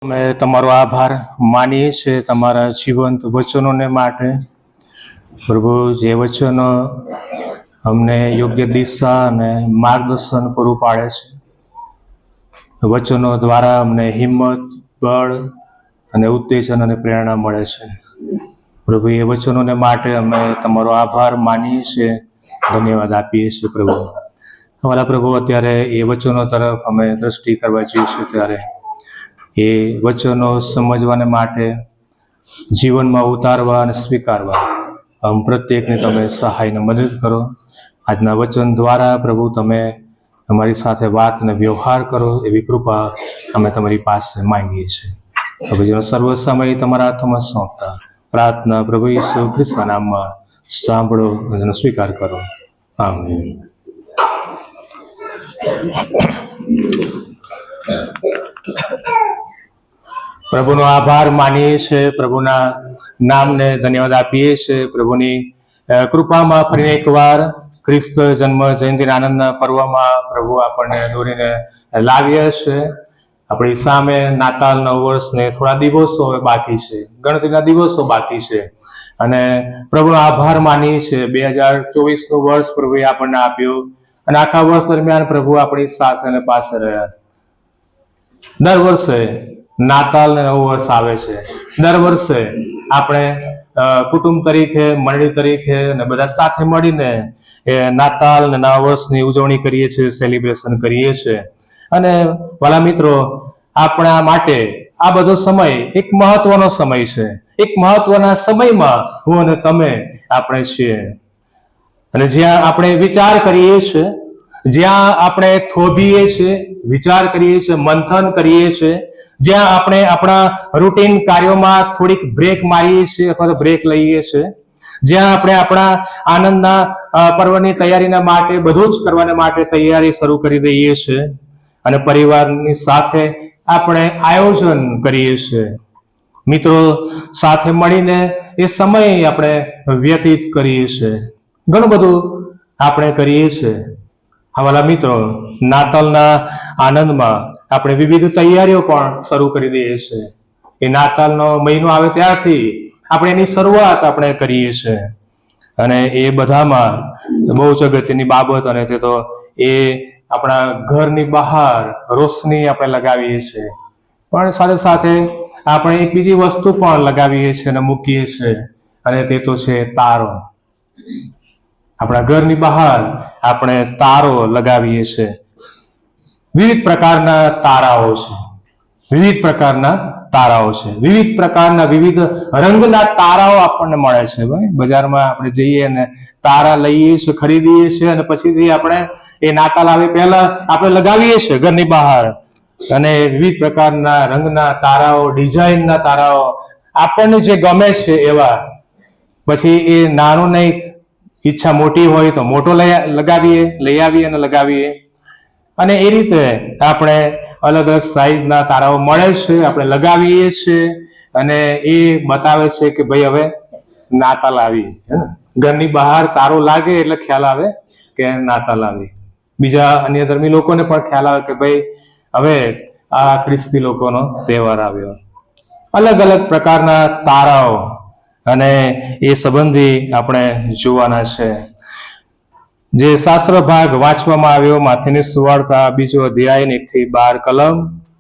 અમે તમારો આભાર માનીએ છીએ તમારા જીવંત વચનોને માટે. પ્રભુ, જે વચનો અમને યોગ્ય દિશા અને માર્ગદર્શન પૂરું પાડે છે, વચનો દ્વારા અમને હિંમત, બળ અને ઉત્તેજન અને પ્રેરણા મળે છે. પ્રભુ, એ વચનોને માટે અમે તમારો આભાર માનીએ છીએ, ધન્યવાદ આપીએ છીએ. પ્રભુ, અમારા પ્રભુ, અત્યારે એ વચનો તરફ અમે દ્રષ્ટિ કરવા જઈએ છીએ ત્યારે એ વચનો સમજવાને માટે, જીવનમાં ઉતારવા અને સ્વીકારવા પ્રત્યેકને તમે સહાયને મદદ કરો. આજના વચન દ્વારા પ્રભુ તમે અમારી સાથે વાત અને વ્યવહાર કરો, એવી કૃપા અમે તમારી પાસે માંગીએ છીએ. પ્રભુ, જેનો સર્વ સમય તમારા હાથમાં સોંપતા પ્રાર્થના પ્રભુ ઈસુ ખ્રિસ્તના નામમાં સાંભળો અને સ્વીકાર કરો. આમીન. પ્રભુનો આભાર માનીએ છીએ, પ્રભુના નામને ધન્યવાદ આપીએ છીએ. પ્રભુની કૃપામાં ફરી એકવાર ખ્રિસ્ત જન્મ જયંતિના આનંદના પર્વમાં પ્રભુ આપણને દોરીને લાવ્યા છે. આપણી સામે નાતાલના વર્ષને થોડા દિવસો હવે બાકી છે, ગણતરીના દિવસો બાકી છે, અને પ્રભુનો આભાર માનીએ છીએ. 2024નું વર્ષ પ્રભુએ આપણને આપ્યું અને આખા વર્ષ દરમિયાન પ્રભુ આપણી સાથે અને પાસે રહ્યા. દર વર્ષે નાતાલ ને નવું વર્ષ આવે છે. દર વર્ષે આપણે કુટુંબ તરીકે, મંડળી તરીકે અને બધા સાથે મળીને એ નાતાલ અને નવા વર્ષની ઉજવણી કરીએ છીએ, સેલિબ્રેશન કરીએ છીએ. અને વાલા મિત્રો, આપણા માટે આ બધો સમય એક મહત્વનો સમય છે. એક મહત્વના સમયમાં હું અને તમે આપણે છીએ, અને જ્યાં આપણે વિચાર કરીએ છીએ, જ્યાં આપણે થોભીએ છીએ, વિચાર કરીએ છીએ, મંથન કરીએ છીએ, જ્યાં આપણે આપણા રૂટીન કાર્યોમાં થોડીક બ્રેક મારીએ છીએ અથવા તો બ્રેક લઈએ છીએ, જ્યાં આપણે આપણા આનંદના પર્વની તૈયારીના માટે બધું જ કરવાને માટે તૈયારી શરૂ કરી દઈએ છીએ અને પરિવારની સાથે આપણે આયોજન કરીએ છીએ, મિત્રો સાથે મળીને એ સમય આપણે વ્યતીત કરીએ છીએ, ઘણું બધું આપણે કરીએ છીએ. હવાલા મિત્રો, નાતાલના આનંદમાં આપણે વિવિધ તૈયારીઓ પણ શરૂ કરી દઈએ છીએ. એ નાતાલનો મહિનો આવે ત્યારથી આપણે એની શરૂઆત આપણે કરીએ છીએ, અને એ બધામાં બહુ જ અગત્યની બાબત, અને તે તો એ આપણા ઘરની બહાર રોશની આપણે લગાવીએ છીએ, પણ સાથે સાથે આપણે એક બીજી વસ્તુ પણ લગાવીએ છીએ અને મૂકીએ છીએ, અને તે તો છે તારો. આપણા ઘરની બહાર આપણે તારો લગાવીએ છીએ. વિવિધ પ્રકારના તારાઓ છે, વિવિધ પ્રકારના તારાઓ છે, વિવિધ પ્રકારના વિવિધ રંગના તારાઓ આપણને મળે છે. ભાઈ, બજારમાં આપણે જઈએ અને તારા લઈએ છીએ, ખરીદીએ છીએ, અને પછીથી આપણે એ નાતાલ આવે પહેલા આપણે લગાવીએ છીએ ઘરની બહાર. અને વિવિધ પ્રકારના રંગના તારાઓ, ડિઝાઇનના તારાઓ આપણને જે ગમે છે એવા, પછી એ નાનું નહીં, ઈચ્છા મોટી હોય તો મોટો લઈ આવીએ અને લગાવીએ, અને એ રીતે આપણે અલગ અલગ સાઈઝના તારાઓ મળે છે, આપણે લગાવીએ છીએ, અને એ બતાવે છે કે ભાઈ હવે નાતાલ આવી. ઘરની બહાર તારો લાગે એટલે ખ્યાલ આવે કે નાતાલ આવી. બીજા અન્ય ધર્મી લોકોને પણ ખ્યાલ આવે કે ભાઈ હવે આ ખ્રિસ્તી લોકોનો તહેવાર આવ્યો. અલગ અલગ પ્રકારના તારાઓ અને એ સંબંધી આપણે જોવાના છે. જે શાસ્ત્ર ભાગ વાંચવામાં આવ્યો, માથેની સુવાર્તા 2 અધ્યાય 1-12 કલમ.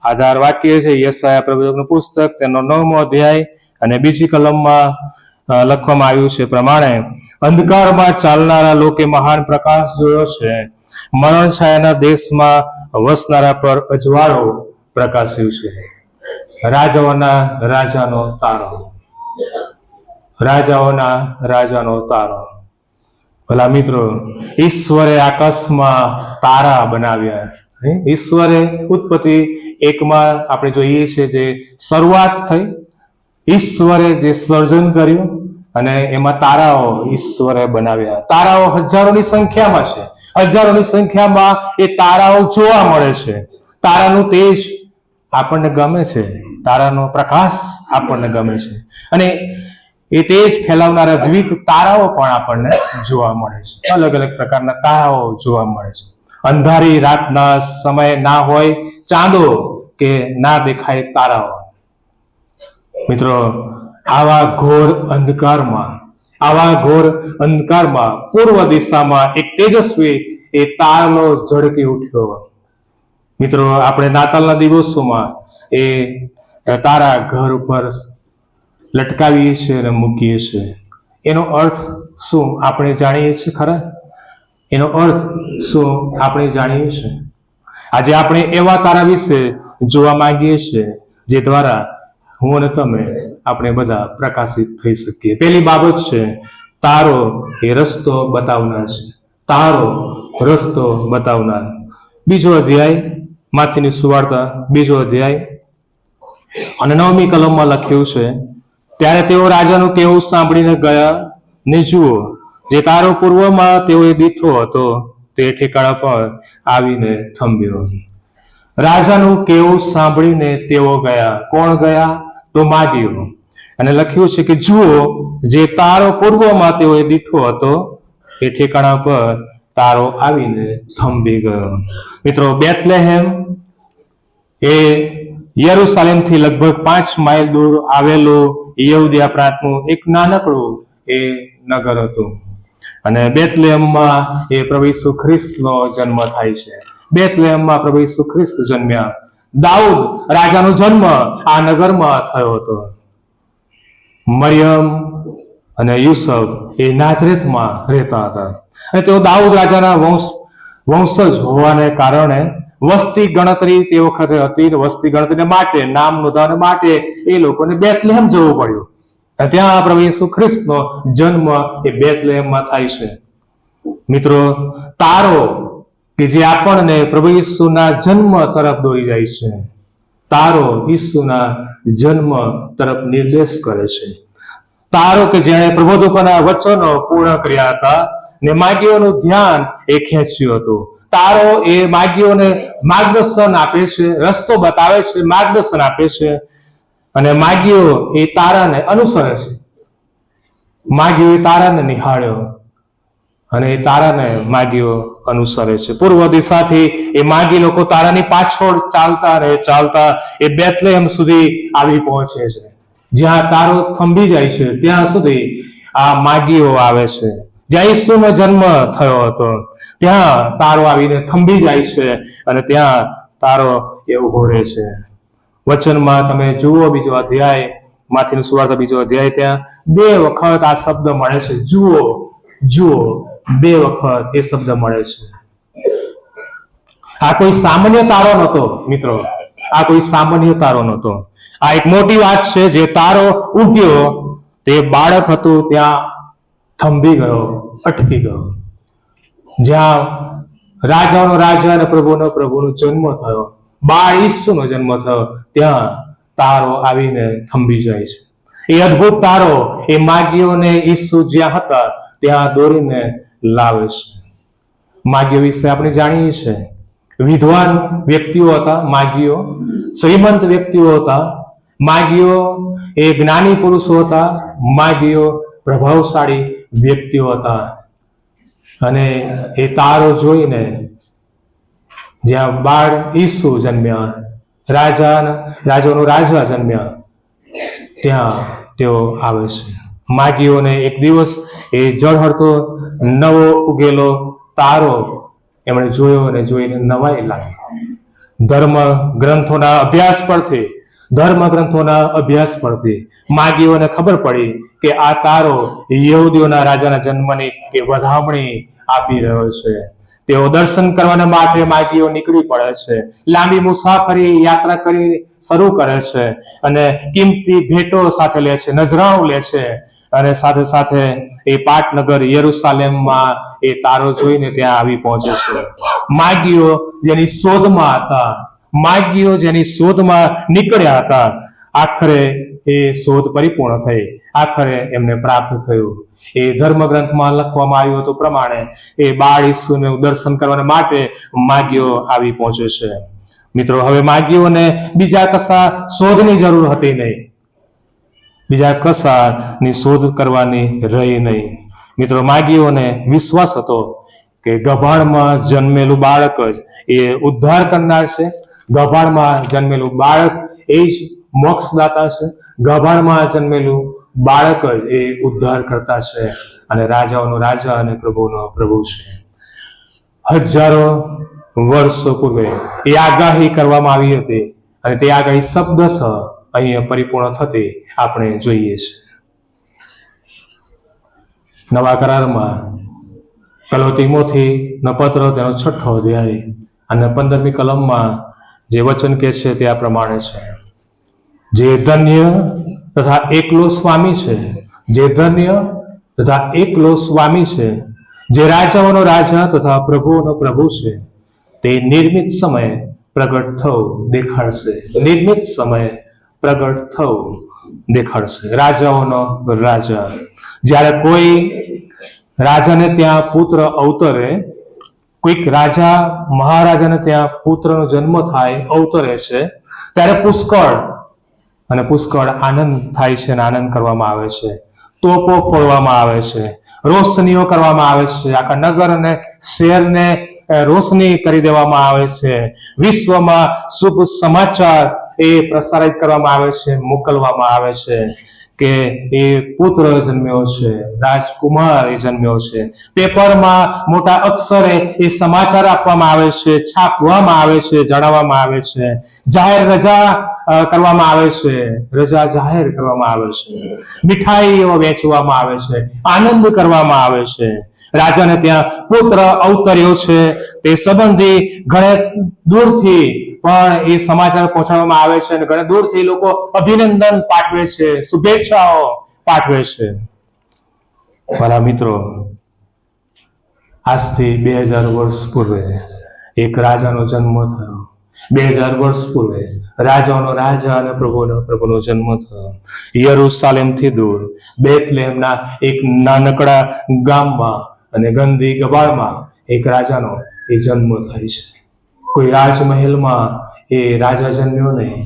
આધાર વાક્ય છે યશાયા પ્રવચકનું પુસ્તક, તેનો 9મો અધ્યાય, અને બીજી કલમમાં લખવામાં આવ્યું છે પ્રમાણે: અંધકારમાં ચાલનારા લોકે મહાન પ્રકાશ જોયો છે, મરણ છાયાના દેશમાં વસનારા પર અજવાળો પ્રકાશ્યું છે. રાજાઓના રાજાનો તારો, રાજાઓના રાજાનો તારો. ભલા મિત્રો, ઈશ્વરે આકાશમાં તારા બનાવ્યા. ઈશ્વરે ઉત્પત્તિ 1માં આપણે જોઈએ છીએ જે શરૂઆત થઈ, ઈશ્વરે જે સર્જન કર્યું, અને એમાં તારાઓ ઈશ્વરે બનાવ્યા. તારાઓ હજારોની સંખ્યામાં છે, હજારોની સંખ્યામાં એ તારાઓ જોવા મળે છે. તારાનું તેજ આપણને ગમે છે, તારાનો પ્રકાશ આપણને ગમે છે, અને એ તેજ ફેલાવનારા વિવિધ તારાઓ પણ આપણને જોવા મળે છે. અલગ અલગ પ્રકારના તારાઓ જોવા મળે છે. અંધારી રાતના સમય ના હોય ચાંદો કે ના દેખાય તારાઓ, મિત્રો, આવા ઘોર અંધકારમાં પૂર્વ દિશામાં એક તેજસ્વી એ તારલો ઝળકી ઉઠ્યો. મિત્રો, આપણે નાતાલના દિવસોમાં એ તારા ઘર ઉપર લટકાવીએ છીએ અને મૂકીએ છીએ. એનો અર્થ શું આપણે જાણીએ છીએ ખરા? એનો અર્થ શું આપણે જાણીએ છીએ? આજે આપણે એવા તારા વિશે જોવા માંગીએ છીએ જે દ્વારા હું અને તમે આપણે બધા પ્રકાશિત થઈ શકીએ. પહેલી બાબત છે તારો એ રસ્તો બતાવનાર છે. તારો રસ્તો બતાવનાર. 2 અધ્યાય માથીની સુવાર્તા 2 અધ્યાય અને 9મી કલમમાં લખ્યું છે, ત્યારે તેઓ રાજાનું કહેવું સાંભળીને ગયા, ને જુઓ, જે તારો પૂર્વમાં તેઓએ દીઠો હતો તે ઠેકાણા પર આવીને થંભ્યો. રાજાનું કહેવું સાંભળીને તેઓ ગયા. કોણ ગયા? તો માગીઓ. અને લખ્યું છે કે જુઓ, જે તારો પૂર્વમાં તેઓએ દીઠો હતો એ ઠેકાણા પર તારો આવીને થંભી ગયો. મિત્રો, બેથલેહેમ એ યરુશાલેમથી લગભગ 5 માઇલ દૂર આવેલું યહૂદિયા પ્રાંતનું એક નાનકડું એ નગર હતું. અને બેથલેહેમમાં એ પ્રભુ ઈસુ ખ્રિસ્તનો જન્મ થાય છે. બેથલેહેમમાં પ્રભુ ઈસુ ખ્રિસ્ત જન્મ્યા. દાઉદ રાજાનો જન્મ આ નગરમાં થયો હતો. મરિયમ અને યુસુફ એ નાઝરેથમાં રહેતા હતા. અને તેઓ દાઉદ રાજાના વંશજ હોવાને કારણે વસ્તી ગણતરી તે વખતે હતી. વસ્તી ગણતરી માટે, નામ નોંધાવવા માટે એ લોકોને બેથલેહેમ જવું પડ્યું. અને ત્યાં પ્રભુ ઈસુ ખ્રિસ્તનો જન્મ એ બેથલેહેમમાં થાય છે. મિત્રો, તારો કે જે આપણને પ્રભુ ઈસુના જન્મ તરફ દોરી જાય છે. તારો ઈસુના જન્મ તરફ નિર્દેશ કરે છે. તારો કે જેણે પ્રબોધકોના વચનો પૂર્ણ કર્યા હતા ને માગીઓનું ધ્યાન એ ખેંચ્યું હતું. તારો એ માગીઓને માર્ગદર્શન આપે છે, રસ્તો બતાવે છે, માર્ગદર્શન આપે છે. અને માગીઓ એ તારાને અનુસરે છે. માગીઓ એ તારાને નિહાળ્યો અને એ તારાને માગીઓ અનુસરે છે. પૂર્વ દિશાથી એ માગી લોકો તારાની પાછળ ચાલતા એ બેથલેહેમ સુધી આવી પહોંચે છે. જ્યાં તારો થંભી જાય છે ત્યાં સુધી આ માગીઓ આવે છે. જ્યાં ઈસુનો જન્મ થયો હતો ત્યાં તારો આવીને થંભી જાય છે અને ત્યાં તારો એ ઉભો રહે છે. વચનમાં તમે જુઓ 2 અધ્યાય માથીની સુવાર્તા 2 અધ્યાય, ત્યાં 2 વખત આ શબ્દ મળે છે. જુઓ, જુઓ, 2 વખત એ શબ્દ મળે છે. આ કોઈ સામાન્ય તારો નહોતો મિત્રો. આ કોઈ સામાન્ય તારો નહોતો. આ એક મોટી વાત છે. જે તારો ઉગ્યો તે બાળક હતું ત્યાં થંભી ગયો, અટકી ગયો. જ્યાં રાજાનો રાજા અને પ્રભુનો પ્રભુનો જન્મ થયો, બાળ ઈસુનો જન્મ થયો, ત્યાં તારો આવીને થંભી જાય છે. એ અદ્ભુત તારો એ માગીઓને ઈસુ જ્યાં હતા ત્યાં દોરીને લાવે છે. માગીઓ વિશે આપણે જાણીએ છીએ. વિદ્વાન વ્યક્તિઓ હતા માગીઓ, શ્રીમંત વ્યક્તિઓ હતા માગીઓ, એ જ્ઞાની પુરુષો હતા માગીઓ, પ્રભાવશાળી વ્યક્તિઓ હતા. અને એ તારો જોઈને જ્યાં બાળ ઈસુ જન્મ્યા, રાજાનો રાજા જન્મ્યા, ત્યાં તેઓ આવે છે. માગીઓને એક દિવસ એ ઝળહળતો નવો ઉગેલો તારો એમણે જોયો અને જોઈને નવાઈ લાગી. ધર્મ ગ્રંથોના અભ્યાસ પરથી માગીઓને ખબર પડી કે આ તારો યહૂદીઓના રાજાના જન્મની એ વધામણી આપી રહ્યો છે. તેઓ દર્શન કરવાના માટે માગીઓ નીકળી પડે છે. લાંબી મુસાફરી યાત્રા કરી શરૂ કરે છે અને કિંમતી ભેટો સાથે લે છે, નજરાણું લે છે. અને સાથે સાથે એ પાટનગર યરુશાલેમમાં એ તારો જોઈને ત્યાં આવી પહોંચે છે. માગીઓ જેની શોધમાં નીકળ્યા હતા, આખરે એ શોધ પરિપૂર્ણ થઈ. આખરે એમને પ્રાપ્ત થયું. એ ધર્મગ્રંથમાં લખવામાં આવ્યું હતું પ્રમાણે એ બાળ ઈસુનું દર્શન કરવા માટે માગીઓ આવી પહોંચે છે. મિત્રો, હવે માગીઓને બીજા કશા શોધની જરૂર હતી નહીં. બીજા કશાની શોધ કરવાની રહી નહીં. મિત્રો, માગીઓને વિશ્વાસ હતો કે ગભાણમાં જન્મેલું બાળક જ એ ઉદ્ધાર કરનાર છે. ગભાણમાં જન્મેલું બાળક એ જ મોક્ષદાતા છે. ગભાણમાં જન્મેલું બાળક જ એ ઉદ્ધાર કરતા છે અને રાજાઓનો રાજા અને પ્રભુનો પ્રભુ છે. હજારો વર્ષો પૂર્વે એ આગાહી કરવામાં આવી હતી અને તે આગાહી શબ્દશઃ અહીંયા પરિપૂર્ણ થતી આપણે જોઈએ છીએ. નવા કરારમાં પહેલો તિમોથીનો પત્ર તેનો 6 અધ્યાય અને 15મી કલમમાં જે વચન કહે છે તે આ પ્રમાણે છે: જે ધન્ય તથા એકલો સ્વામી છે, જે ધન્ય તથા એકલો સ્વામી છે, જે રાજાઓનો રાજા તથા પ્રભુઓનો પ્રભુ છે, તે નિર્મિત સમયે પ્રગટ થવું દેખાડશે. નિર્મિત સમયે પ્રગટ થવું દેખાડશે. રાજાઓનો રાજા. જ્યારે કોઈ રાજાને ત્યાં પુત્ર અવતરે, કોઈક રાજા મહારાજાને ત્યાં પુત્રનો જન્મ થાય, અવતરે છે, ત્યારે પુષ્કળ આનંદ થાય છે અને આનંદ કરવામાં આવે છે. તોપો ફોડવામાં આવે છે, રોશનીઓ કરવામાં આવે છે, આખા નગર અને શહેરને રોશની કરી દેવામાં આવે છે. વિશ્વમાં શુભ સમાચાર એ પ્રસારિત કરવામાં આવે છે, મોકલવામાં આવે છે કે એ પુત્ર જન્મ્યો છે, રાજકુમાર એ જન્મ્યો છે. પેપરમાં મોટા અક્ષરે એ સમાચાર આપવામાં આવે છે, છાપવામાં આવે છે, જણાવવામાં આવે છે. જાહેર રજા કરવામાં આવે છે, રજા જાહેર કરવામાં આવે છે. મીઠાઈઓ વેચવામાં આવે છે, આનંદ કરવામાં આવે છે. રાજાને ત્યાં પુત્ર અવતર્યો છે તે સંબંધી ઘણે દૂરથી પણ એ સમાચાર પહોંચાડવામાં આવે છે અને ઘણા દૂરથી લોકો અભિનંદન પાઠવે છે, શુભેચ્છાઓ પાઠવે છે. મારા મિત્રો, આજથી 2000 વર્ષ પૂર્વે એક રાજાનો જન્મ થયો. 2000 વર્ષ પૂર્વે રાજાઓનો રાજા અને પ્રભુનો જન્મ થયો. યરુશાલેમથી દૂર બેથલેહમના એક નાનકડા ગામમાં અને ગંદી ગબાળમાં એક રાજાનો એ જન્મ થાય છે. કોઈ રાજમહેલમાં એ રાજા જન્મ્યો નહીં,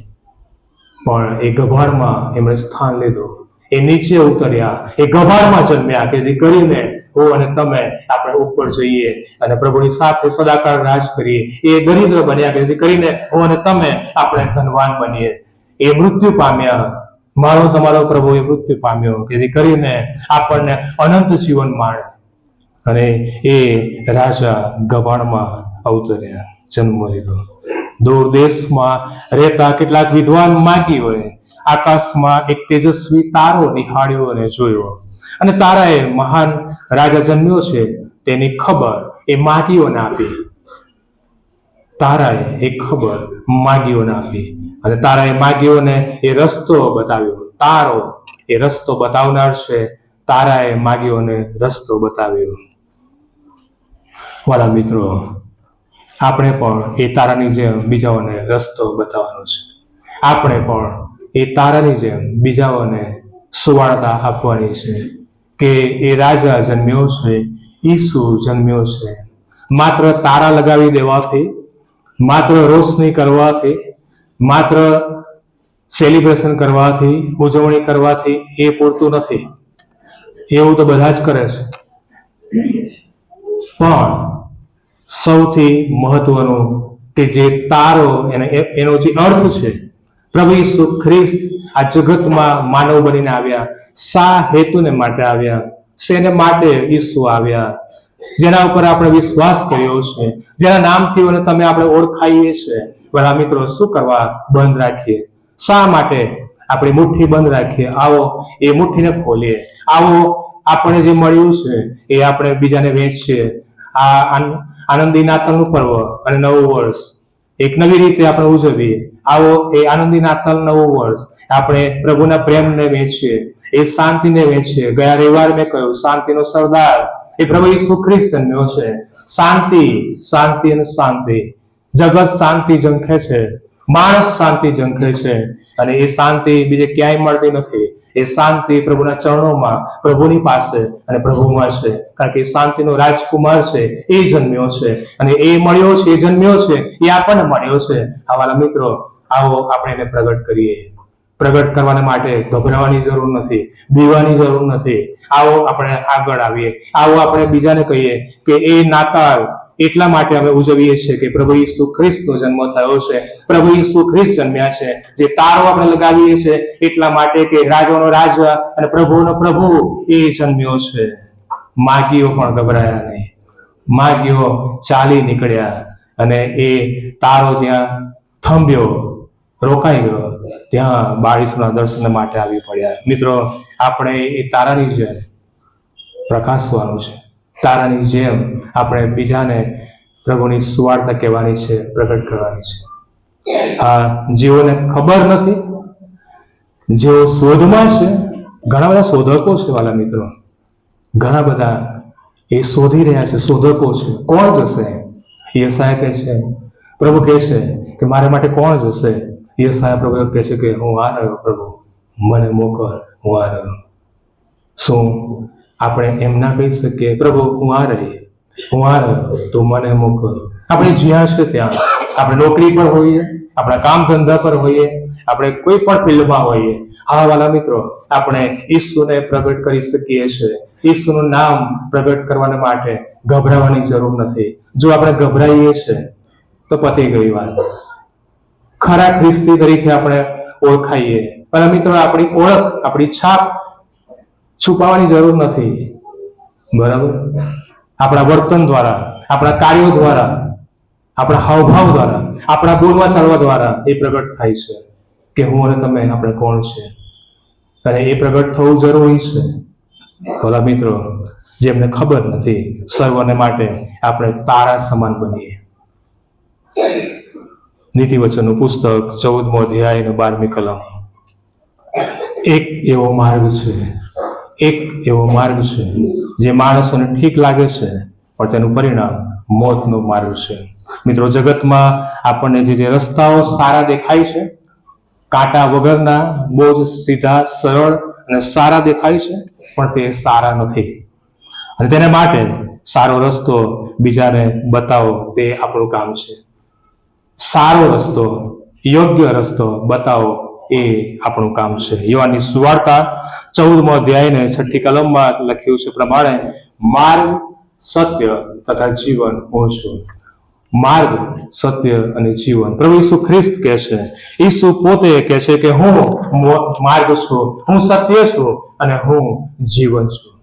પણ એ ગભાડમાં એમણે સ્થાન લીધું. એ નીચે ઉતર્યા, એ ગભાડમાં જન્મ્યા કે જેથી કરીને હું અને તમે આપણે ઉપર જઈએ અને પ્રભુની સાથે સદાકાળ રાજ કરીએ. એ દરિદ્ર બન્યા કે જેથી કરીને હું અને તમે આપણે ધનવાન બનીએ. એ મૃત્યુ પામ્યા, મારો તમારો પ્રભુ એ મૃત્યુ પામ્યો કે જેથી કરીને આપણને અનંત જીવન મળે. અને એ રાજા ગભાણમાં અવતર્યા, જન્મ લીધો. દૂર દેશમાં રહેતા કેટલાક વિદ્વાન માગીઓએ આકાશમાં એક તેજસ્વી તારો નિહાળ્યો અને જોયો, અને તારાએ મહાન રાજા જન્મ્યો છે તેની ખબર એ માગીઓને આપી. તારાએ એ ખબર માગીઓને આપી અને તારાએ માગીઓને એ રસ્તો બતાવ્યો. તારો એ રસ્તો બતાવનાર છે, તારાએ માગીઓને રસ્તો બતાવ્યો. વાલા મિત્રો, આપણે પણ એ તારાની જેમ બીજાઓને રસ્તો બતાવવાનો છે. આપણે પણ એ તારાની જેમ બીજાઓને સુવાર્તા આપવાની છે કે એ રાજા જન્મ્યો છે, ઈસુ જન્મ્યો છે. માત્ર તારા લગાવી દેવાથી, માત્ર રોશની કરવાથી, માત્ર સેલિબ્રેશન કરવાથી, ઉજવણી કરવાથી એ પૂરતું નથી. એવું તો બધા જ કરે છે, પણ સૌથી મહત્વનું કે જે તારો એનો જે અર્થ છે, પ્રભુ ઈસુ ખ્રિસ્ત આ જગતમાં માનવ બનીને આવ્યા. શા હેતુને માટે આવ્યા? શેને માટે ઈસુ આવ્યા? જેના ઉપર આપણે વિશ્વાસ કર્યો છે, જેના નામથી અને તમે આપણે ઓળખાઈએ છીએ. બધા મિત્રો, શું કરવા બંધ રાખીએ? શા માટે આપણી મુઠ્ઠી બંધ રાખીએ? આવો એ મુઠ્ઠીને ખોલીએ. આવો આપણે જે મળ્યું છે એ આપણે બીજાને વહેંચીએ. આ આનંદી નાતાલનું પર્વ અને નવું વર્ષ એક નવી રીતે આપણે ઉજવીએ. આવો એ આનંદી નાતાલ નવું વર્ષ આપણે પ્રભુના પ્રેમને વહેંચીએ, એ શાંતિને વહેંચીએ. ગયા રવિવાર મેં કહ્યું, શાંતિનો સરદાર એ પ્રભુ ઈસુ ખ્રિસ્ત જન્મ્યો છે. શાંતિ, શાંતિ અને શાંતિ. જગત શાંતિ ઝંખે છે, માણસ શાંતિ ઝંખે છે, અને એ શાંતિ બીજે ક્યાંય મળતી નથી. એ શાંતિ પ્રભુના ચરણોમાં, પ્રભુની પાસે અને પ્રભુમાં છે. કારણ કે એ શાંતિનો રાજકુમાર છે, એ જન્મ્યો છે અને એ મળ્યો છે, એ જન્મ્યો છે, એ આપણને મળ્યો છે. આવાલા મિત્રો, આવો આપણે એને પ્રગટ કરીએ. પ્રગટ કરવાના માટે ગભરાવાની જરૂર નથી, બીવાની જરૂર નથી. આવો આપણે આગળ આવીએ. આવો આપણે બીજાને કહીએ કે એ નાતાલ, એટલા માટે અમે ઉજવીએ છીએ કે પ્રભુ ઈસુ ખ્રિસ્તનો જન્મ થયો છે, પ્રભુ ઈસુ ખ્રિસ્ત જન્મ્યા છે. જે તારો આપણે લગાવીએ છીએ એટલા માટે કે રાજાનો રાજા અને પ્રભુનો પ્રભુ એ જન્મ્યો છે. માગીઓ પણ ગભરાયા નહીં, માગીઓ ચાલી નીકળ્યા અને એ તારો જ્યાં થંભ્યો, રોકાઈ ગયો, ત્યાં બાળીસના દર્શન માટે આવી પડ્યા. મિત્રો, આપણે એ તારાની જેમ પ્રકાશવાનું છે, તારાની જેમ આપણે બીજાને પ્રભુની સુવાર્તા કહેવાની છે, પ્રગટ કરવાની છે. જેઓને ખબર નથી, જેઓ શોધમાં છે, ઘણા બધા શોધકો છે વાલા મિત્રો, ઘણા બધા એ શોધી રહ્યા છે, શોધકો છે. કોણ જશે? યશાયા કહે છે, પ્રભુ કહે છે કે મારા માટે કોણ જશે? યશાયા પ્રભુ કહે છે કે હું આ રહ્યો પ્રભુ, મને મોકલ, હું આ રહ્યો. શું આપણે એમ ના કહી શકીએ પ્રભુ હું આ રહી, હું આ રહ્યો, તો મને મોકલ? આપણે જ્યાં છે ત્યાં, આપણે નોકરી પર હોઈએ, આપણા કામ ધંધા પર હોઈએ, આપણે કોઈ પણ ફિલ્ડમાં હોઈએ, હા વાલા મિત્રો, આપણે ઈસુને પ્રગટ કરી શકીએ છીએ. ઈસુનું નામ પ્રગટ કરવા માટે ગભરાવાની જરૂર નથી. જો આપણે ગભરાઈએ છીએ તો પતી ગઈ વાત. ખરા ખ્રિસ્તી તરીકે આપણે ઓળખાઈએ. વાલા મિત્રો, આપણી ઓળખ, આપણી છાપ છુપાવવાની જરૂર નથી. બરાબર? આપણા વર્તન દ્વારા, આપણા કાર્યો દ્વારા, આપણા હાવભાવ દ્વારા, આપણા બોલવા ચાલવા દ્વારા એ પ્રગટ થાય છે કે હું અને તમે આપણે કોણ છે. અને એ પ્રગટ થવું જરૂરી છે. ભલા મિત્રો, જેમને ખબર નથી, સર્વને માટે આપણે તારા સમાન બનીએ. નીતિવચનનું પુસ્તક 14મો અધ્યાય અને 12મી કલમ. એક એવો માર્ગ છે, એક એવો માર્ગ છે જે માણસોને ઠીક લાગે છે, પણ તેનું પરિણામ મોતનો માર્ગ છે. મિત્રો, જગતમાં આપણને જે રસ્તાઓ સારા દેખાય છે, કાંટા વગરના, બહુ જ સીધા, સરળ અને સારા દેખાય છે, પણ તે સારા નથી. અને તેના માટે સારો રસ્તો બીજાને બતાવો તે આપણું કામ છે. સારો રસ્તો, યોગ્ય રસ્તો બતાવો એ આપણું કામ છે. યોહાનની સુવાર્તા 14મો અધ્યાય ને 6ઠી કલમમાં લખ્યું છે પ્રમાણે, માર્ગ, સત્ય તથા જીવન હું છું. માર્ગ, સત્ય અને જીવન. પ્રભુ ઈસુ ખ્રિસ્ત કહે છે, ઈસુ પોતે કહે છે કે હું માર્ગ છું, હું સત્ય છું અને હું જીવન છું.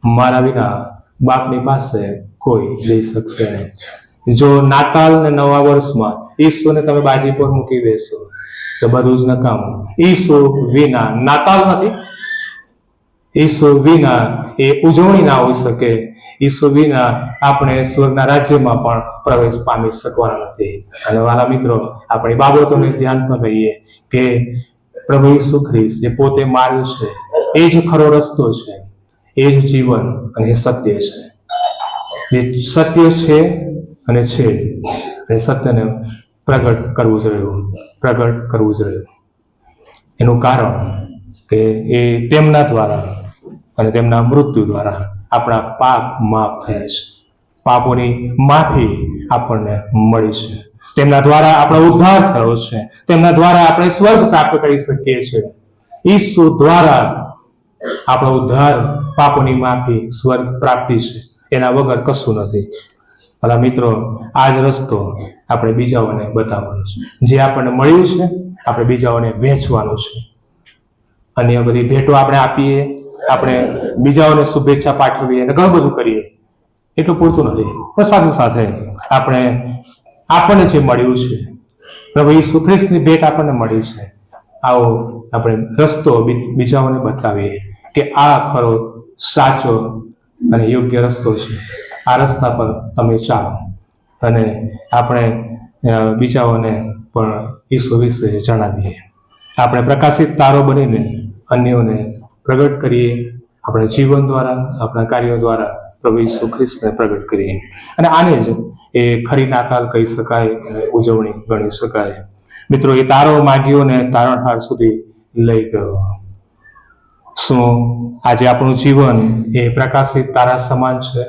મારા વિના બાપની પાસે કોઈ જઈ શકશે નહીં. જો નાતાલ ને નવા વર્ષમાં ઈસુને તમે બાજી પર મૂકી દેશો તો બધું જ નકામું. ઈસુ વિના નાતાલ નથી, ઈસુ વિના એ ઉજવણી ના હોઈ શકે, ઈસુ વિના આપણે સ્વર્ગના રાજ્યમાં પણ પ્રવેશ પામી શકવાના નથી. અને વાલા મિત્રો, આપણી બાબતોને ધ્યાન પર રહીએ કે પ્રભુ ઈસુ ખ્રિસ્ત જે પોતે માર્ગ છે, એ જ ખરો રસ્તો છે, એ જ જીવન અને સત્ય છે. જે સત્ય છે અને છે, એ સત્યને પ્રગટ કરવું જ રહ્યું, પ્રગટ કરવું જ રહ્યું. એનું કારણ કે એ તેમના દ્વારા અને તેમના મૃત્યુ દ્વારા આપણા પાપ માફ થયા છે, પાપોની માફી આપણને મળી છે. તેમના દ્વારા આપણો ઉદ્ધાર થયો છે, તેમના દ્વારા આપણે સ્વર્ગ પ્રાપ્ત કરી શકીએ છીએ. ઈસુ દ્વારા આપણો ઉદ્ધાર, પાપોની માફી, સ્વર્ગ પ્રાપ્તિ છે. એના વગર કશું નથી. ભલા મિત્રો, આ જ રસ્તો આપણે બીજાઓને બતાવવાનો છે. જે આપણને મળ્યું છે આપણે બીજાઓને વહેંચવાનું છે. અન્ય બધી ભેટો આપણે આપીએ, આપણે બીજાઓને શુભેચ્છા પાઠવીએ અને ઘણું બધું કરીએ, એટલું પૂરતું નથી. પણ સાથે સાથે આપણને જે મળ્યું છે, પ્રભુ ઈસુ ખ્રિસ્તની ભેટ આપણને મળી છે, આવો આપણે રસ્તો બીજાઓને બતાવીએ કે આ ખરો, સાચો અને યોગ્ય રસ્તો છે. આ રસ્તા પર તમે ચાલો અને આપણે બીજાઓને પણ ઈસુ વિશે જણાવીએ. આપણે પ્રકાશિત તારો બનીને અન્યોને પ્રગટ કરીએ, આપણા જીવન દ્વારા, આપણા કાર્યો દ્વારા પ્રભુ ઈસુ ખ્રિસ્તને પ્રગટ કરીએ. અને આને જ એ ખરી નાતાલ કહી શકાય અને ઉજવણી ગણી શકાય. મિત્રો, એ તારો માગીઓને તારણહાર સુધી લઈ ગયો. શું આજે આપણું જીવન એ પ્રકાશિત તારા સમાન છે?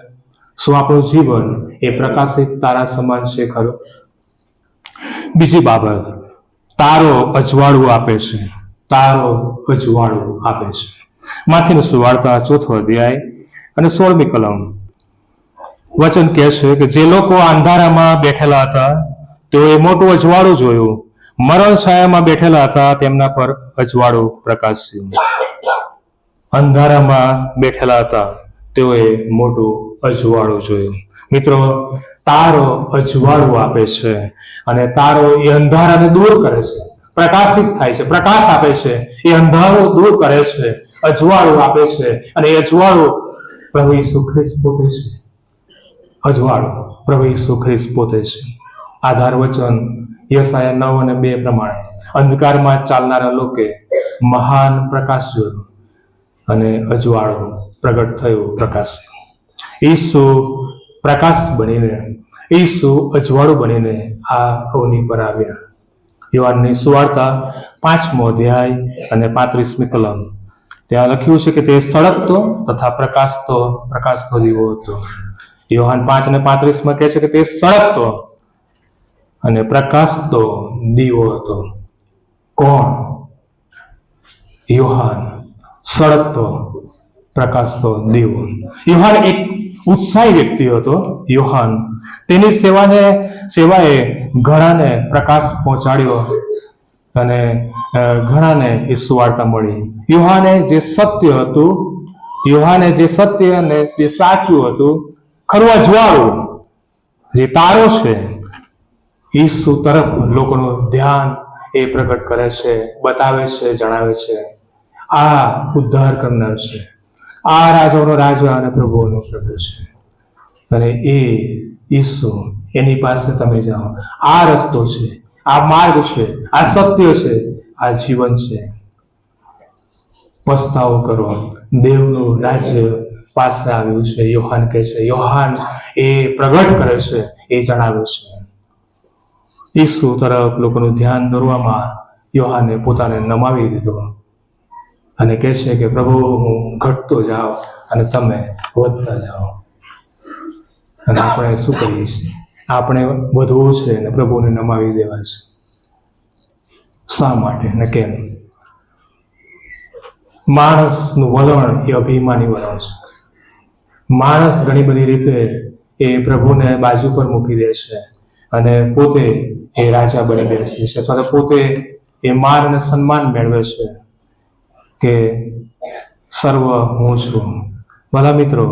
શું આપણું જીવન એ પ્રકાશિત તારા સમાન છે ખરું? બીજી બાબત, તારો અજવાળું આપે છે, તારો અજવાળું આપે છે. માથીની સુવાર્તા 4થો અધ્યાય અને 16મી કલમ. વચન કહે છે કે જે લોકો અંધારામાં બેઠેલા હતા તેઓએ મોટું અજવાળું જોયું, મરણ છાયામાં બેઠેલા હતા તેમના પર અજવાળું પ્રકાશ્યું. અંધારામાં બેઠેલા હતા તેઓએ મોટું અજવાળું જોયું. મિત્રો, તારો અજવાળું આપે છે અને તારો એ અંધારાને દૂર કરે છે, પ્રકાશિત થાય છે, પ્રકાશ આપે છે. એ અંધારો દૂર કરે છે, અજવાળું આપે છે, અને એ અજવાળું પ્રભુ ઈસુ ખ્રિસ્ત પોતે છે. અજવાળું પ્રભુ ઈસુ ખ્રિસ્ત પોતે છે. આધાર વચન યશાયા 9 અને 2 પ્રમાણે અંધકારમાં ચાલનારા લોકે મહાન પ્રકાશ જોયો અને અજવાળું પ્રગટ થયું, પ્રકાશ. ઈસુ પ્રકાશ બનીને, ઈસુ અજવાળું બનીને આ અવની પર આવ્યા. યોહાનની સુવાર્તા 5મો અધ્યાય અને 35મી કલમ. ત્યાં લખ્યું છે કે તે સળગતો તથા પ્રકાશતો દીવો હતો. યોહાન 5 અને 35માં કહે છે કે તે સળગતો અને પ્રકાશતો દીવો હતો. કોણ? યોહાન. સળગતો પ્રકાશતો દીવો. યોહાન એક ઉત્સાહી વ્યક્તિ હતો. યોહાન તેની સેવાએ ઘણાને પ્રકાશ પહોંચાડ્યો અને ઘણાને એ સુવાર્તા મળી. યોહાને જે સત્ય અને જે સાચું હતું, ખરું અજવાળું, જે તારો છે, ઈસુ તરફ લોકોનું ધ્યાન એ પ્રગટ કરે છે, બતાવે છે, જણાવે છે. આ ઉદ્ધાર કરનાર છે, આ રાજાઓનો રાજા અને પ્રભુઓનો પ્રભુ છે, અને એ ઈસુ, એની પાસે તમે જાઓ. આ રસ્તો છે, આ માર્ગ છે, આ સત્ય છે, આ જીવન છે. પસ્તાવો કરો, દેવનું રાજ્ય પાસે આવ્યું છે. યોહાન કહે છે, યોહાન એ પ્રગટ કરે છે, એ જણાવે છે. ઈસુ તરફ લોકોનું ધ્યાન દોરવામાં યોહાને પોતાને નમાવી દીધો અને કહે છે કે પ્રભુ, હું ઘટતો જાઉં અને તમે વધતા જાઓ. અને આપણે શું કરીએ છીએ? આપણે વધવું છે અને પ્રભુને નમાવી દેવા છે. શા માટે ને કેમ? માણસનું વલણ એ અભિમાની વલણ છે. માણસ ઘણી બધી રીતે એ પ્રભુને બાજુ પર મૂકી દે છે અને પોતે એ રાજા બની બેસે છે, અથવા પોતે એ માન અને સન્માન મેળવે છે કે સર્વ હું છું. ભલા મિત્રો,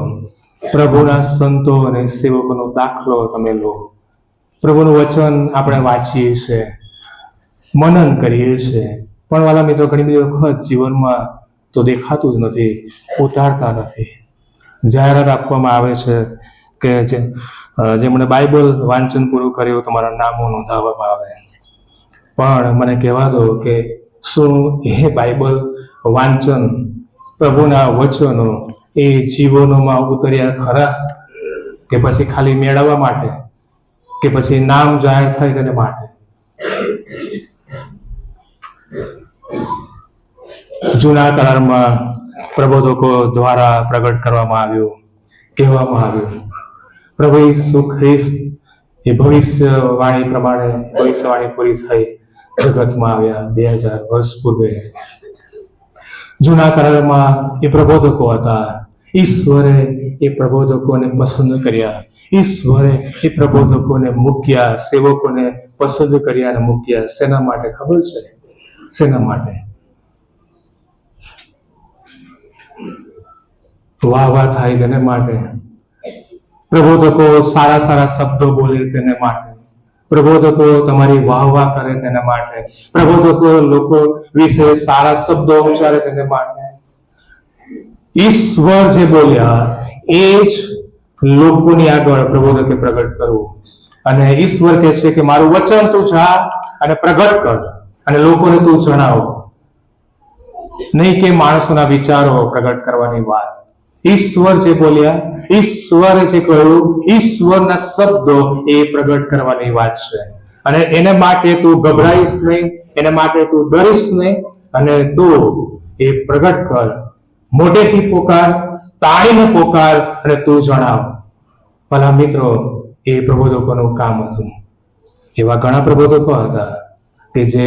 પ્રભુના સંતો અને સેવકોનો દાખલો તમે લો. પ્રભુનું વચન આપણે વાંચીએ છીએ, મનન કરીએ છીએ, પણ વાલા મિત્રો, ઘણી બધી વખત જીવનમાં તો દેખાતું જ નથી, ઉતારતા નથી. જાહેરાત આપવામાં આવે છે કે જેમણે બાઇબલ વાંચન પૂરું કર્યું તમારા નામો નોંધાવવામાં આવે. પણ મને કહેવા દો કે શું એ બાઇબલ વાંચન, પ્રભુના વચનો એ જીવનોમાં ઉતર્યા ખરા? કે પછી ખાલી મેળવવા માટે, કે પછી નામ જાહેર થાય તેને માટે? જૂના કરારમાં પ્રબોધકો દ્વારા પ્રગટ કરવામાં આવ્યું, કહેવામાં આવ્યું, પ્રભુ ઈસુ ખ્રિસ્ત એ ભવિષ્યવાણી પ્રમાણે ભવિષ્યવાણી પૂરી થઈ જગતમાં આવ્યા 2000 વર્ષ પૂર્વે. જૂના કરારમાં એ પ્રબોધકો હતા. ઈશ્વરે એ પ્રબોધકોને પસંદ કર્યા. ઈશ્વરે એ પ્રબોધકોને મૂક્યા, સેવકોને પસંદ કર્યા અને મૂક્યા. શેના માટે ખબર છે? શેના માટે? વાહ થાય તેને માટે. પ્રબોધકો સારા સારા શબ્દો બોલે તેને માટે. પ્રબોધકો તમારી વાહ કરે તેને માટે. પ્રબોધકો લોકો વિશે સારા શબ્દો ઉચ્ચારે તેને માટે. ઈશ્વર જે બોલ્યા એ જ લોકોની આગળ પ્રબોધકે પ્રગટ કરવું. અને ઈશ્વર કહે છે કે મારું વચન તું જા અને પ્રગટ કર અને લોકોને તું જણાવ. નહીં કે માણસોના વિચારો પ્રગટ કરવાની વાત. ઈશ્વર જે બોલ્યા, ઈશ્વરે જે કહ્યું, ઈશ્વરના શબ્દો એ પ્રગટ કરવાની વાત છે. અને એને માટે તું ગભરાઈશ નહીં, એને માટે તું ડરીશ નહીં, અને તું એ પ્રગટ કર. મોઢેથી પોકાર, તાળીને પોકાર અને તું જણાવ. ભલા મિત્રો, એ પ્રબોધકોનું કામ હતું. એવા ઘણા પ્રબોધકો હતા કે જે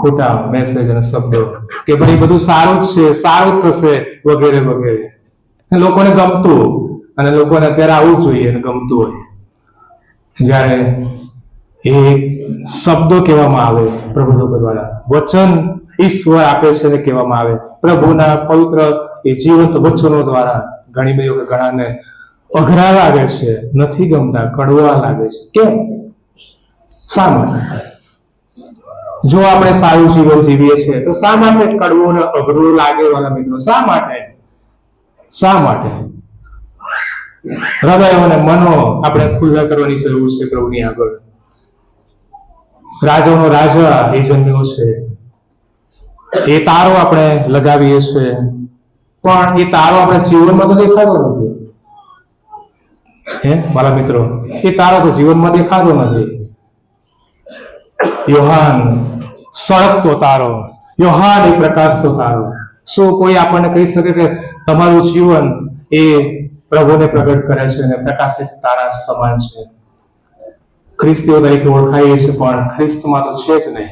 ખોટા મેસેજ અને શબ્દો કે ભાઈ બધું સારું જ છે, સારું થશે, વગેરે વગેરે લોકોને ગમતું અને લોકોને અત્યારે આવું જ જોઈએ અને ગમતું હોય. જ્યારે એ શબ્દો કહેવામાં આવે પ્રભુ લોકો દ્વારા, વચન ઈશ્વર આપે છે ને કહેવામાં આવે પ્રભુના પવિત્ર એ જીવંત વચનો દ્વારા, ઘણી બધી વખત ઘણાને અઘરા લાગે છે, નથી ગમતા, કડવા લાગે છે. કેમ? શા માટે? જો આપણે સારું જીવન જીવીએ છીએ તો શા માટે કડવું ને અઘરું લાગે વાલા મિત્રો? શા માટે? શા માટે? હૃદય અને મનો આપણે ખુલ્લા કરવાની જરૂર છે પ્રભુની આગળ. રાજાનો રાજા એ જન્મ્યો છે, એ તારો આપણે લગાવીએ છીએ, પણ એ તારો આપણા જીવનમાં તો દેખાતો નથી. હે મારા મિત્રો, એ તારો તો જીવનમાં દેખાતો નથી. યોહાન સળગતો તારો, યોહાન એ પ્રકાશતો તારો. શું કોઈ આપણને કહી શકે કે તમારું જીવન એ પ્રભુને પ્રગટ કરે છે અને પ્રકાશિત તારા સમાન છે? ખ્રિસ્તીઓ તરીકે ઓળખાઈએ છીએ, પણ ખ્રિસ્તમાં તો છે જ નહીં.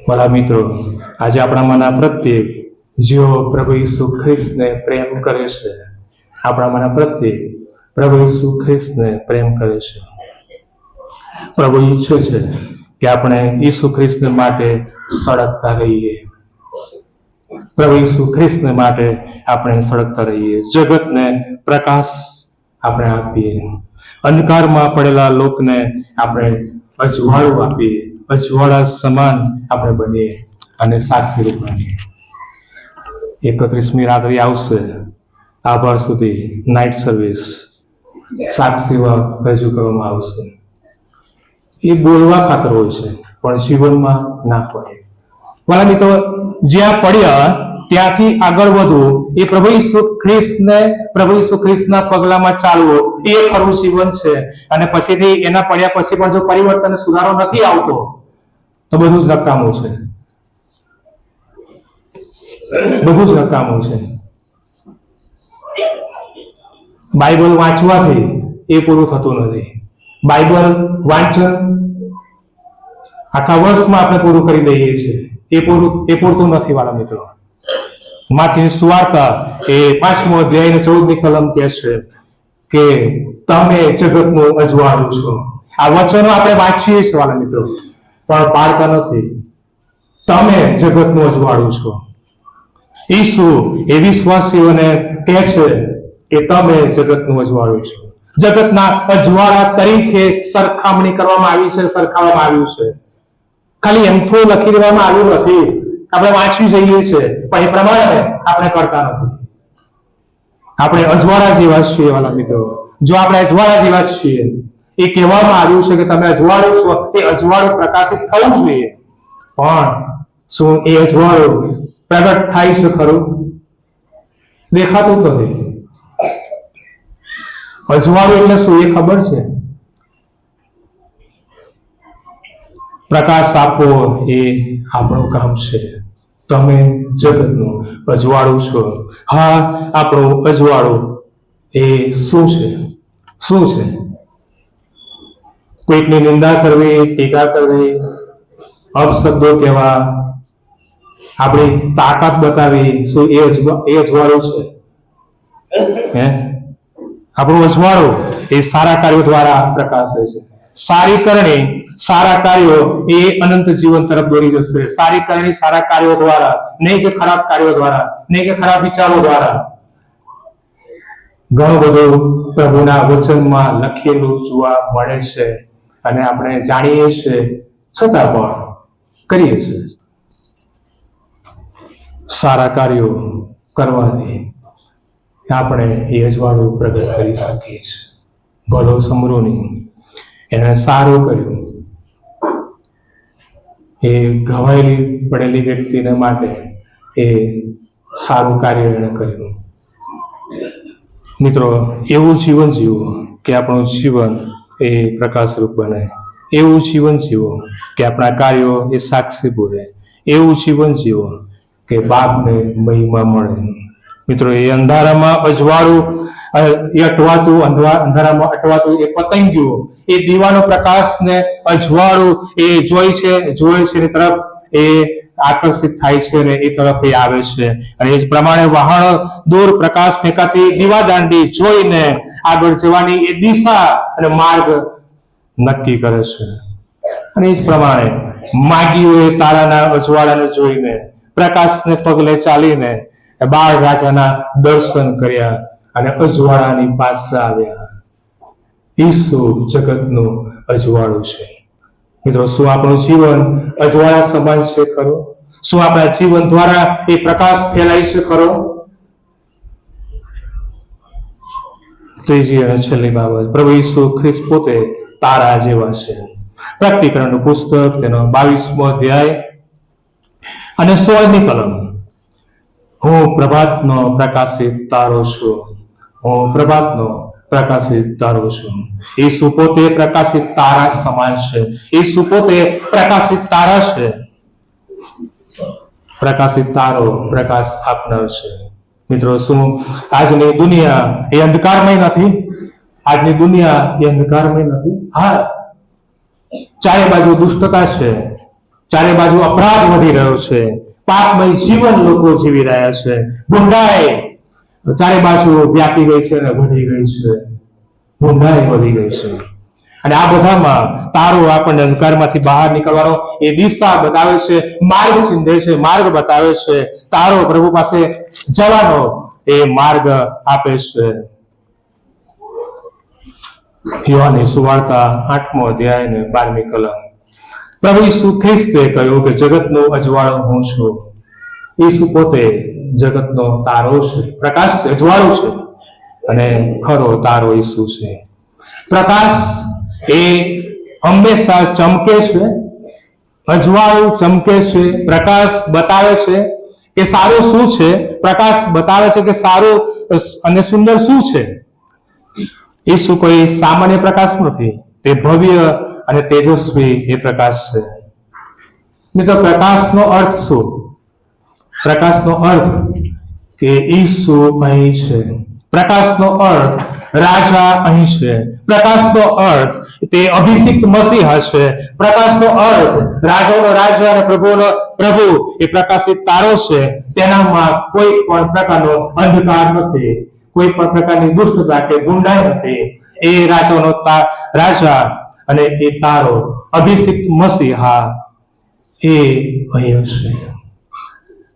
મારા મિત્રો, આજે આપણામાંના પ્રત્યેક જેઓ પ્રભુ ઈસુ ખ્રિસ્તને પ્રેમ કરે છે, આપણામાંના પ્રત્યેક પ્રભુ ઈસુ ખ્રિસ્તને પ્રેમ કરે છે. પ્રભુ ઈચ્છે છે કે આપણે ઈસુ ખ્રિસ્તને માટે સળગતા રહીએ. પ્રભુ ઈસુ ખ્રિસ્તને માટે આપણે સળગતા રહીએ. જગતને પ્રકાશ આપણે આપીએ. અંધકારમાં પડેલા લોકને આપણે અજવાળું આપીએ. અજવાળા સમાન આપણે બનીએ અને સાક્ષી રૂપ બનીએ. 31મી રાત્રિ આવશે, આભાર સુધી નાઇટ સર્વિસ સાક્ષીમાં રજૂ કરવામાં આવશે. એ બોલવા ખાતર હોય છે, પણ જીવનમાં ના હોય. મારા મિત્રો, જ્યાં પડ્યા ત્યાંથી આગળ વધવું, એ પ્રભુ ઈસુ ખ્રિસ્તના પગલામાં ચાલવું, એ ખરું જીવન છે. અને પછીથી એના પડ્યા પછી પણ જો પરિવર્તન સુધારો નથી આવતો તો બધું જ નકામું છે. બધું જ નકામું છે. બાઇબલ વાંચવાથી એ પૂરું થતું નથી. બાઇબલ વાંચન આખા વર્ષમાં આપણે પૂરું કરી દઈએ છીએ, એ પૂરતું નથી વાલા મિત્રો. માથીની સુવાર્તા એ 5મો અધ્યાય ને 14મી કલમ કહે છે કે તમે જગતનું અજવાળું છો. આ વચનો આપણે વાંચીએ છીએ વાલા મિત્રો, પણ પાડતા નથી. તમે જગતનું અજવાળું છો. ઈસુ એ વિશ્વાસીઓને કહે છે કે તમે જગતનું અજવાળું છો. જગતના અજવાળા તરીકે સરખામણી કરવામાં આવી છે, સરખાવવામાં આવ્યું છે. ખાલી એમ તો લખી દેવામાં આવ્યું નથી, આપણે વાંચી જઈએ છીએ, પણ એ પ્રમાણે આપણે કરતા નથી. આપણે અજવાળા જેવા છીએ વાલા મિત્રો. જો આપણે અજવાળા જેવા છીએ, એ કહેવામાં આવ્યું છે કે તમે અજવાળું છો, તે અજવાળું પ્રકાશિત થવું જોઈએ. પણ શું એ અજવાળું પ્રગટ થાય છે ખરું? દેખાતું નથી. અજવાળું એટલે શું એ ખબર છે? પ્રકાશ આપવો એ આપણું કામ છે. તમે જગતનું અજવાળું છો. હા, આપણું અજવાળું એ શું છે? શું છે? કોઈકની નિંદા કરવી, ટીકા કરવી, અપશબ્દો કહેવા, આપણી તાકાત બતાવી, શું એ અજવાળું છે? હે? આપણું અજવાળું એ સારા કાર્યો દ્વારા પ્રકાશે છે. સારી કરણી, સારા કાર્યો એ અનંત જીવન તરફ દોરી જશે. સારી કરણી સારા કાર્યો દ્વારા, નહીં કે ખરાબ કાર્યો દ્વારા, નહીં કે ખરાબ વિચારો દ્વારા. ઘણું બધું પ્રભુના વચનમાં લખેલું જોવા મળે છે અને આપણે જાણીએ છીએ, છતાં પણ કરીએ છીએ. સારા કાર્યો કરવાથી આપણે એ અજવાળું પ્રગટ કરી શકીએ છીએ. ભલો સમરોની એને સારું કર્યું, એ ઘવાયેલી પડેલી વ્યક્તિને માટે એ સારું કાર્ય એને કર્યું. મિત્રો, એવું જીવન જીવો કે આપણું જીવન એ પ્રકાશરૂપ બને. એવું જીવન જીવો કે આપણા કાર્યો એ સાક્ષી બોલે. એવું જીવન જીવો કે બાપને મહિમા મળે. મિત્રો, એ અંધારામાં અજવાળું એ અટવાતું, અંધારામાં અટવાતું એ પતંગિયું એ દીવાનો પ્રકાશને અજવાળું એ જોઈ છે એની તરફ એ આકર્ષિત થાય છે અને એ તરફ એ આવે છે. અને એ જ પ્રમાણે વહાણો દૂર પ્રકાશ ફેંકાતી દીવાદાંડી જોઈને આગળ જવાની એ દિશા અને માર્ગ નક્કી કરે છે. અને એ જ પ્રમાણે માગીઓએ તારાના અજવાળાને જોઈને પ્રકાશને પગલે ચાલીને બાળ રાજાના દર્શન કર્યા અને અજવાળાની પાસે આવ્યા. ઈસુ જગતનું અજવાળું છે. મિત્રો, શું આપણું જીવન અજવાળા સમાન છે ખરો? શું આપણા જીવન દ્વારા એ પ્રકાશ ફેલાય છે ખરો? ત્રીજી અને છેલ્લી બાબત, પ્રભુ ઈસુ ખ્રિસ્ત પોતે તારા જેવા છે. પ્રકટીકરણનું પુસ્તક તેનો 22મો અધ્યાય અને 16મી કલમ. હું પ્રભાતનો પ્રકાશિત તારો છું. હું પ્રભાતનો પ્રકાશિત તારો છું. ઈસુ પોતે પ્રકાશિત તારા સમાન છે. ઈસુ પોતે પ્રકાશિત તારા છે. પ્રકાશિત તારો પ્રકાશ આપનાર છે. મિત્રો, શું આજની દુનિયા એ અંધકારમય નથી? આજની દુનિયા એ અંધકારમય નથી? હા, ચારે બાજુ દુષ્ટતા છે, ચારે બાજુ અપરાધ વધી રહ્યો છે, પાપમય જીવન લોકો જીવી રહ્યા છે, ગુંડાઈ ચારે બાજુ વ્યાપી ગઈ છે અને વધી ગઈ છે. ગુંડાઈ વધી ગઈ છે. અને આ બધામાં તારો આપણને અંધકારમાંથી બહાર નીકળવાનો એ દિશા બતાવે છે, માર્ગ ચિંધે છે, માર્ગ બતાવે છે. તારો પ્રભુ પાસે જવાનો એ માર્ગ આપે છે. યોહાનની સુવાર્તા 8મો અધ્યાય ને 12મી કલમ. પ્રભુ ઈસુ ખ્રિસ્તે કહ્યું કે જગતનો અજવાળો હું છું. ઈસુ પોતે જગતનો તારો છે, પ્રકાશ છે, અજવાળો છે અને ખરો તારો ઈસુ છે. પ્રકાશ એ હંમેશા ચમકે છે, અજવાળું ચમકે છે. પ્રકાશ બતાવે છે કે સારું શું છે, પ્રકાશ બતાવે છે કે સારું અને સુંદર શું છે. ઈસુ કોઈ સામાન્ય પ્રકાશ નથી, તે ભવ્ય અને તેજસ્વી એ પ્રકાશ છે. મિત્રો, પ્રકાશનો અર્થ શું? પ્રકાશનો અર્થ કે ઈસુ અહીં છે. પ્રકાશનો અર્થ રાજા અહીં છે. પ્રકાશનો અર્થ તે અભિષિક્ત મસીહ છે. પ્રકાશનો અર્થ રાજાનો રાજા અને પ્રભુનો પ્રભુ એ પ્રકાશિત તારો છે. તેનામાં કોઈ પણ પ્રકારનો અંધકાર નથી, કોઈ પણ પ્રકારની દુષ્ટતા કે ગુંડાઈ નથી. એ રાજાનો રાજા અને એ તારો અભિષિક્ત મસીહા એ અહીં છે.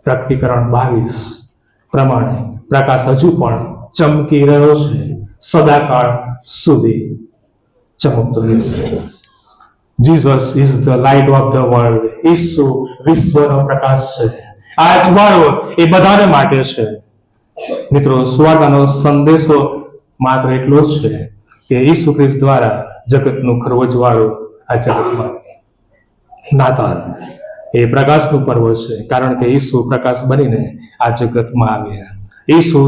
પ્રકટીકરણ 22 પ્રમાણે પ્રકાશ હજુ પણ ચમકી રહ્યો છે, સદાકાળ સુધી ચમકતો રહેશે. Jesus is the light of the world. ઈસુ વિશ્વનો પ્રકાશ છે. આ અજવાળો એ બધાને માટે છે. મિત્રો, સુવાર્તાનો સંદેશો માત્ર એટલો જ છે કે ઈસુ ખ્રિસ્ત દ્વારા જગતનું ખરું અજવાળું આ જગતમાં. નાતાલ એ પ્રકાશનું પર્વ છે, કારણ કે ઈસુ પ્રકાશ બનીને આ જગતમાં આવ્યા. ઈસુ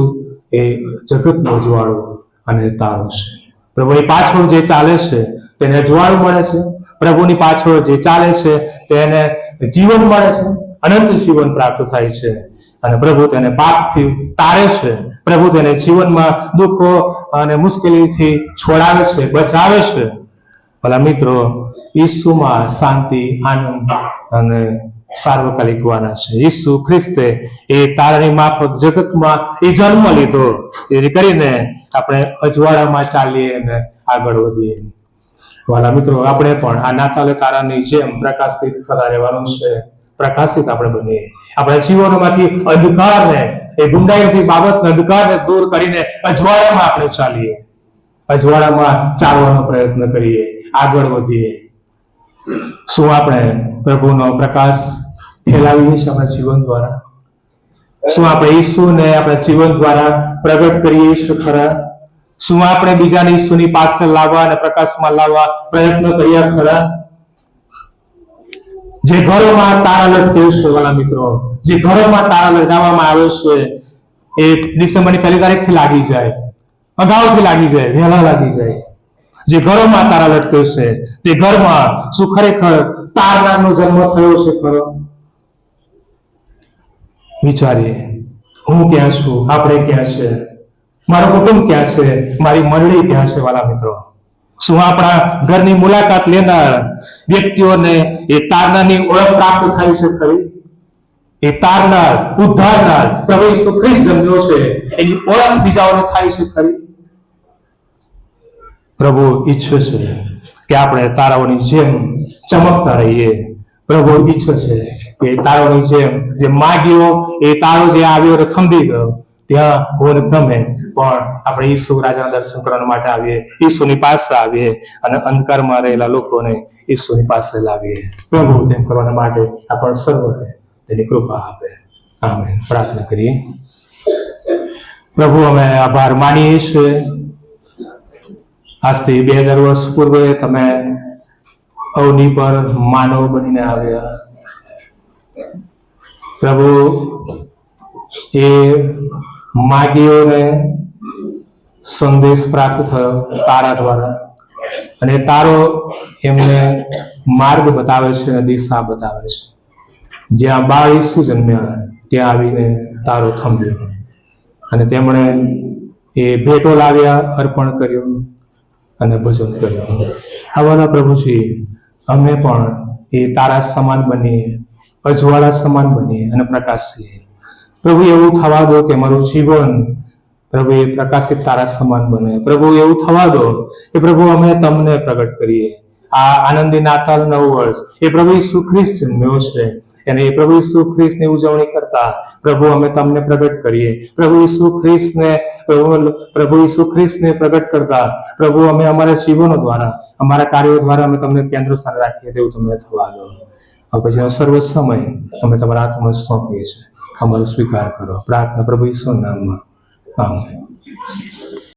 એ જગતનો અજવાળો અને તારો છે. પ્રભુની પાછળ જે ચાલે છે તેને અજવાળું મળે છે. પ્રભુની પાછળ જે ચાલે છે તેને જીવન મળે છે, અનંત જીવન પ્રાપ્ત થાય છે. અને પ્રભુ તેને પાપથી તારે છે. પ્રભુ તેને જીવનમાં દુઃખો અને મુશ્કેલીથી છોડાવે છે, બચાવે છે. ભલા મિત્રો, ઈસુમાં શાંતિ, આનંદ અને સાર્વકાલિક વાના છે. ઈસુ ખ્રિસ્તે એ તારાની માફક જગતમાં એ જન્મ લીધો, એ કરીને આપણે અજવાળામાં ચાલીએ અને આગળ વધીએ. વાલા મિત્રો, આપણે પણ આ નાતાલે તારાની જેમ પ્રકાશિત થતા રહેવાનું છે. પ્રકાશિત આપણે બનીએ. આપણા જીવનોમાંથી અંધકારને, એ ગુંડાઈની બાબતને, અંધકારને દૂર કરીને અજવાળામાં આપણે ચાલીએ. અજવાળામાં ચાલવાનો પ્રયત્ન કરીએ, આગળ વધીએ. શું આપણે પ્રભુનો પ્રકાશ ફેલાવીએ છીએ આપણા જીવન દ્વારા? શું આપણે ઈસુને આપણા જીવન દ્વારા પ્રગટ કરીએ છીએ ખરા? શું આપણે બીજાને ઈસુની પાસે લાવવા અને પ્રકાશમાં લાવવા પ્રયત્ન કર્યા ખરા? જે ઘરોમાં તારા લટકે છે, વાલા મિત્રો, જે ઘરોમાં તારા લગાવવામાં આવે છે એ ડિસેમ્બરની 1લી તારીખથી લાગી જાય, અગાઉથી લાગી જાય, વહેલા લાગી જાય. જે ઘરોમાં તારા લટકે છે તે ઘરમાં શું ખરેખર તારનાનો જન્મ થયો છે ખરો? વિચારીએ, હું ક્યાં છું, આપણે ક્યાં છે, મારું કુટુંબ ક્યાં છે, મારી મંડળી ક્યાં છે? વાલા મિત્રો, શું આપણા ઘરની મુલાકાત લેનાર વ્યક્તિઓને એ તારનાની ઓળખ પ્રાપ્ત થાય છે ખરી? એ તારનાર, ઉદ્ધારનાર પ્રભુ ઈસુ ખ્રિસ્ત જન્મ્યો છે, એની ઓળખ બીજાઓને થાય છે ખરી? પ્રભુ ઈચ્છે છે કે આપણે તારાઓની જેમ ચમકતા રહીએ. પ્રભુ ઈચ્છે છે કે તારાઓની જેમ જે માગ્યો એ તારો જે આવ્યો એટલે થંભી ગયો ત્યાં હું ને તમે પણ આપણે ઈસુ રાજાના દર્શન કરવા માટે આવીએ, ઈસુની પાસે આવીએ અને અંધકારમાં રહેલા લોકોને ઈસુની પાસે લાવીએ. પ્રભુ તેમ કરવા માટે આપણ સર્વને તેની કૃપા આપે. આમેન. પ્રાર્થના કરીએ. પ્રભુ, અમે આભાર માનીએ છીએ, આજથી 2000 વર્ષ પૂર્વે તમે અવની પર માનવ બનીને આવ્યા. પ્રભુ, એ માગીઓને સંદેશ પ્રાપ્ત થયો તારા દ્વારા, અને તારો એમને માર્ગ બતાવે છે અને દિશા બતાવે છે. જ્યાં બાળ ઈસુ જન્મ્યા ત્યાં આવીને તારો થંભ્યો અને તેમણે એ ભેટો લાવ્યા, અર્પણ કર્યું અને ભજન કર્યું. આવાના પ્રભુજી, અમે પણ એ તારા સમાન બનીએ, અજવાળા સમાન બનીએ અને પ્રકાશીએ. પ્રભુ, એવું થવા દો કે મારું જીવન પ્રભુ એ પ્રકાશિત તારા સમાન બને. પ્રભુ, એવું થવા દો કે પ્રભુ અમે તમને પ્રગટ કરીએ. આ આનંદી નાતાલ નવ વર્ષ એ પ્રભુ ઈસુ ખ્રિસ્ત જન્મ્યો છે, અને એ પ્રભુ ઈસુ ખ્રિસ્તની ઉજવણી કરતા પ્રભુ અમે તમને પ્રગટ કરીએ. પ્રભુ ઈસુ ખ્રિસ્તને પ્રગટ કરતા પ્રભુ અમે અમારા જીવનો દ્વારા, અમારા કાર્યો દ્વારા અમે તમને કેન્દ્ર સ્થાન રાખીએ. તેવું તમને થવા દો. હવે પછીનો સર્વ સમય અમે તમારા હાથમાં સોંપીએ છીએ. અમારો સ્વીકાર કરો. પ્રાર્થના પ્રભુ ઈસુના નામમાં. આમેન.